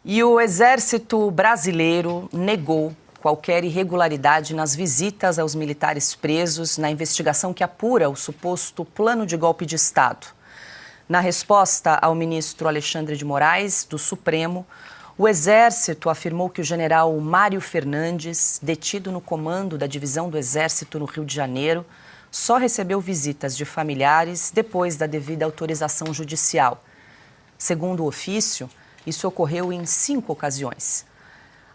E o Exército Brasileiro negou qualquer irregularidade nas visitas aos militares presos na investigação que apura o suposto plano de golpe de Estado. Na resposta ao ministro Alexandre de Moraes, do Supremo, o Exército afirmou que o general Mário Fernandes, detido no comando da Divisão do Exército no Rio de Janeiro, só recebeu visitas de familiares depois da devida autorização judicial. Segundo o ofício, isso ocorreu em 5 ocasiões.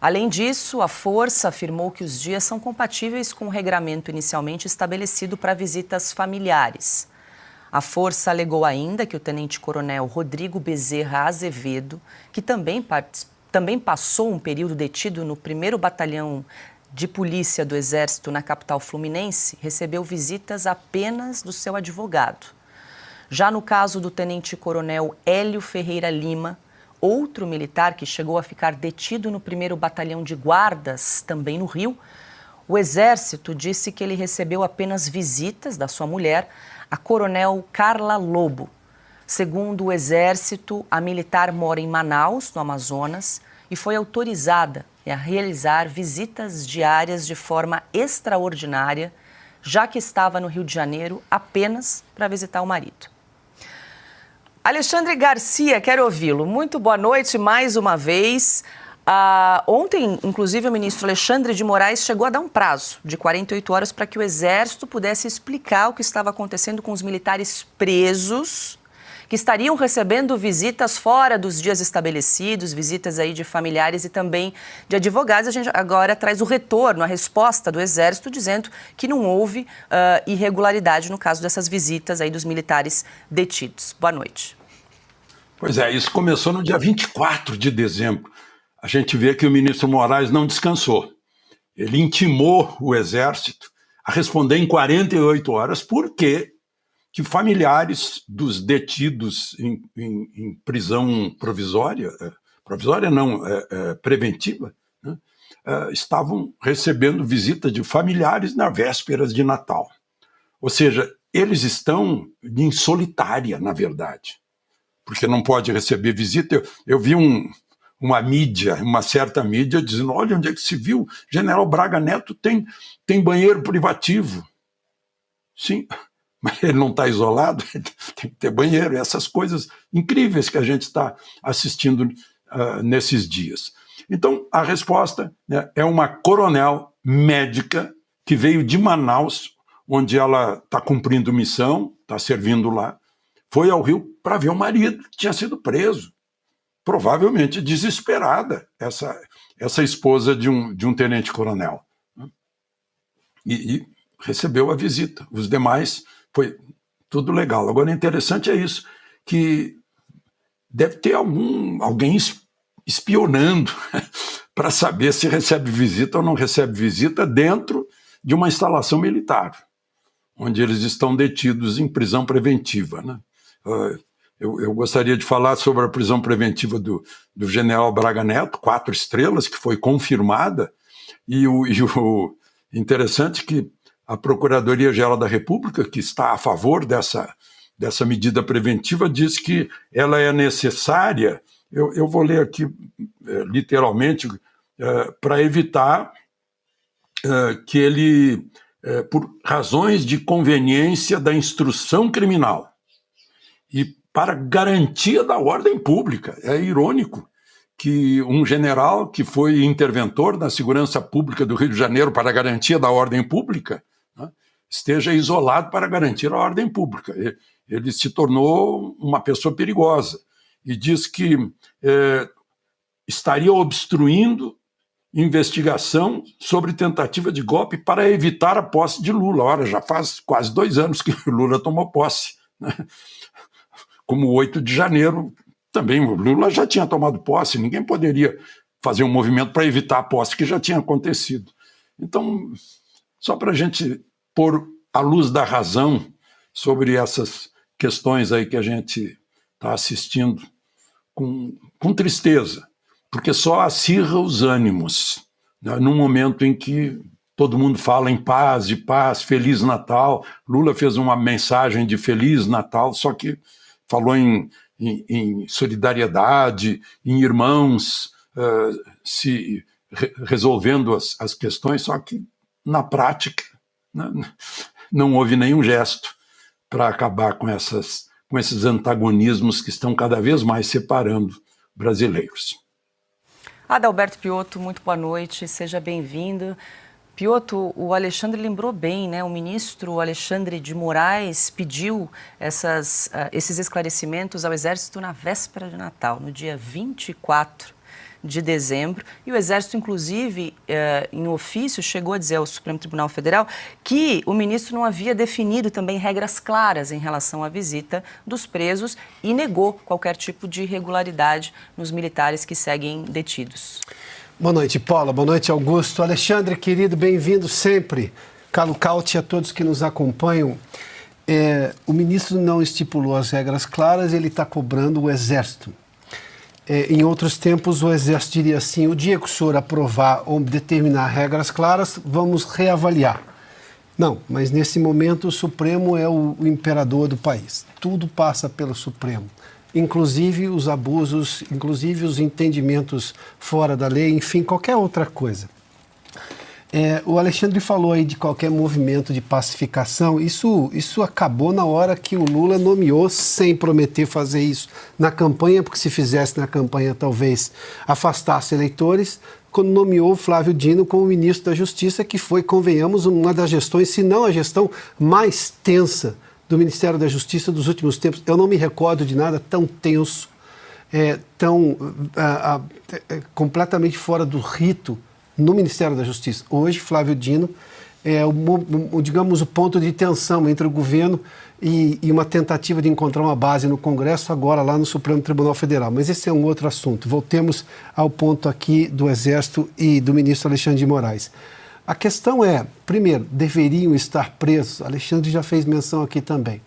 Além disso, a Força afirmou que os dias são compatíveis com o regramento inicialmente estabelecido para visitas familiares. A Força alegou ainda que o tenente-coronel Rodrigo Bezerra Azevedo, que também passou um período detido no 1º Batalhão de Polícia do Exército na capital fluminense, recebeu visitas apenas do seu advogado. Já no caso do tenente-coronel Hélio Ferreira Lima, outro militar que chegou a ficar detido no 1º Batalhão de Guardas, também no Rio, o Exército disse que ele recebeu apenas visitas da sua mulher, a coronel Carla Lobo. Segundo o Exército, a militar mora em Manaus, no Amazonas, e foi autorizada a realizar visitas diárias de forma extraordinária, já que estava no Rio de Janeiro apenas para visitar o marido. Alexandre Garcia, quero ouvi-lo. Muito boa noite mais uma vez. Ontem, inclusive, o ministro Alexandre de Moraes chegou a dar um prazo de 48 horas para que o Exército pudesse explicar o que estava acontecendo com os militares presos, que estariam recebendo visitas fora dos dias estabelecidos, visitas aí de familiares e também de advogados. A gente agora traz o retorno, a resposta do Exército, dizendo que não houve irregularidade no caso dessas visitas aí dos militares detidos. Boa noite. Pois é, isso começou no dia 24 de dezembro. A gente vê que o ministro Moraes não descansou. Ele intimou o Exército a responder em 48 horas porque que familiares dos detidos em prisão provisória, preventiva, né, estavam recebendo visita de familiares na vésperas de Natal. Ou seja, eles estão em solitária, na verdade, porque não pode receber visita. Eu vi uma certa mídia dizendo, olha onde é que se viu, General Braga Neto tem banheiro privativo. Sim, mas ele não está isolado, tem que ter banheiro, essas coisas incríveis que a gente está assistindo nesses dias. Então, a resposta, né, é uma coronel médica que veio de Manaus, onde ela está cumprindo missão, está servindo lá, foi ao Rio para ver o marido que tinha sido preso. Provavelmente desesperada, essa esposa de um tenente-coronel. E recebeu a visita. Os demais, foi tudo legal. Agora, interessante é isso, que deve ter alguém espionando para saber se recebe visita ou não recebe visita dentro de uma instalação militar, onde eles estão detidos em prisão preventiva, né? Eu gostaria de falar sobre a prisão preventiva do general Braga Neto, 4 estrelas, que foi confirmada, e o interessante é que a Procuradoria-Geral da República, que está a favor dessa medida preventiva, diz que ela é necessária, eu vou ler aqui literalmente, para evitar que ele, por razões de conveniência da instrução criminal e para garantia da ordem pública. É irônico que um general que foi interventor da segurança pública do Rio de Janeiro para a garantia da ordem pública, né, esteja isolado para garantir a ordem pública. Ele se tornou uma pessoa perigosa e diz que estaria obstruindo investigação sobre tentativa de golpe para evitar a posse de Lula. Ora, já faz quase 2 anos que Lula tomou posse, né? Como o 8 de janeiro, também o Lula já tinha tomado posse, ninguém poderia fazer um movimento para evitar a posse que já tinha acontecido. Então, só para a gente pôr a luz da razão sobre essas questões aí que a gente está assistindo com tristeza, porque só acirra os ânimos, né, num momento em que todo mundo fala em paz, de paz, Feliz Natal. Lula fez uma mensagem de Feliz Natal, só que falou em solidariedade, em irmãos, resolvendo as questões, só que na prática não houve nenhum gesto para acabar com esses antagonismos que estão cada vez mais separando brasileiros. Adalberto Piotto, muito boa noite, seja bem-vindo. Piotto, o Alexandre lembrou bem, né? O ministro Alexandre de Moraes pediu esses esclarecimentos ao Exército na véspera de Natal, no dia 24 de dezembro. E o Exército, inclusive, em ofício, chegou a dizer ao Supremo Tribunal Federal que o ministro não havia definido também regras claras em relação à visita dos presos e negou qualquer tipo de irregularidade nos militares que seguem detidos. Boa noite, Paula. Boa noite, Augusto. Alexandre, querido, bem-vindo sempre. Carlo Cauti e a todos que nos acompanham. O ministro não estipulou as regras claras, ele está cobrando o Exército. Em outros tempos, o Exército diria assim: o dia que o senhor aprovar ou determinar regras claras, vamos reavaliar. Não, mas nesse momento o Supremo é o imperador do país. Tudo passa pelo Supremo. Inclusive os abusos, inclusive os entendimentos fora da lei, enfim, qualquer outra coisa. O Alexandre falou aí de qualquer movimento de pacificação. Isso acabou na hora que o Lula nomeou, sem prometer fazer isso na campanha, porque se fizesse na campanha talvez afastasse eleitores, quando nomeou o Flávio Dino como ministro da Justiça, que foi, convenhamos, uma das gestões, se não a gestão mais tensa do Ministério da Justiça dos últimos tempos. Eu não me recordo de nada tão tenso, completamente fora do rito no Ministério da Justiça. Hoje, Flávio Dino é digamos, o ponto de tensão entre o governo e uma tentativa de encontrar uma base no Congresso, agora lá no Supremo Tribunal Federal. Mas esse é um outro assunto. Voltemos ao ponto aqui do Exército e do ministro Alexandre de Moraes. A questão é, primeiro, deveriam estar presos? Alexandre já fez menção aqui também.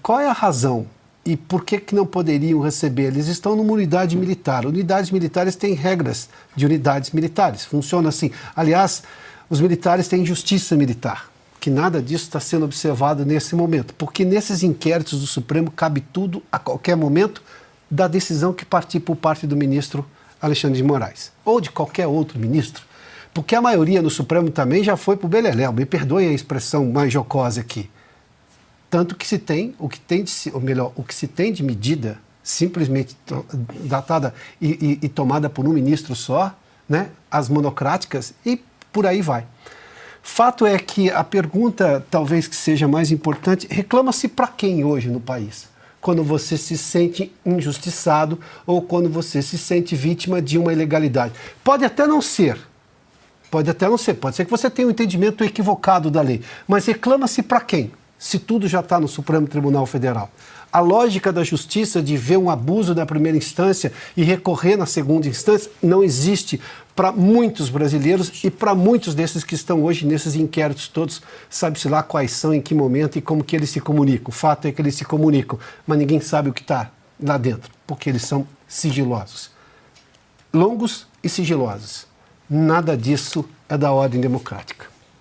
Qual é a razão e por que não poderiam receber? Eles estão numa unidade militar. Unidades militares têm regras de unidades militares. Funciona assim. Aliás, os militares têm justiça militar, que nada disso está sendo observado nesse momento, porque nesses inquéritos do Supremo cabe tudo, a qualquer momento, da decisão que partir por parte do ministro Alexandre de Moraes, ou de qualquer outro ministro. Porque a maioria no Supremo também já foi para o beleléu, me perdoem a expressão mais jocosa aqui. Tanto que se tem, o que se tem de medida simplesmente datada e tomada por um ministro só, né, as monocráticas, e por aí vai. Fato é que a pergunta, talvez que seja mais importante, reclama-se para quem hoje no país? Quando você se sente injustiçado ou quando você se sente vítima de uma ilegalidade. Pode até não ser, pode ser que você tenha um entendimento equivocado da lei, mas reclama-se para quem? Se tudo já está no Supremo Tribunal Federal. A lógica da justiça de ver um abuso da primeira instância e recorrer na segunda instância não existe para muitos brasileiros e para muitos desses que estão hoje nesses inquéritos todos, sabe-se lá quais são, em que momento e como que eles se comunicam. O fato é que eles se comunicam, mas ninguém sabe o que está lá dentro, porque eles são sigilosos. Longos e sigilosos. Nada disso é da ordem democrática.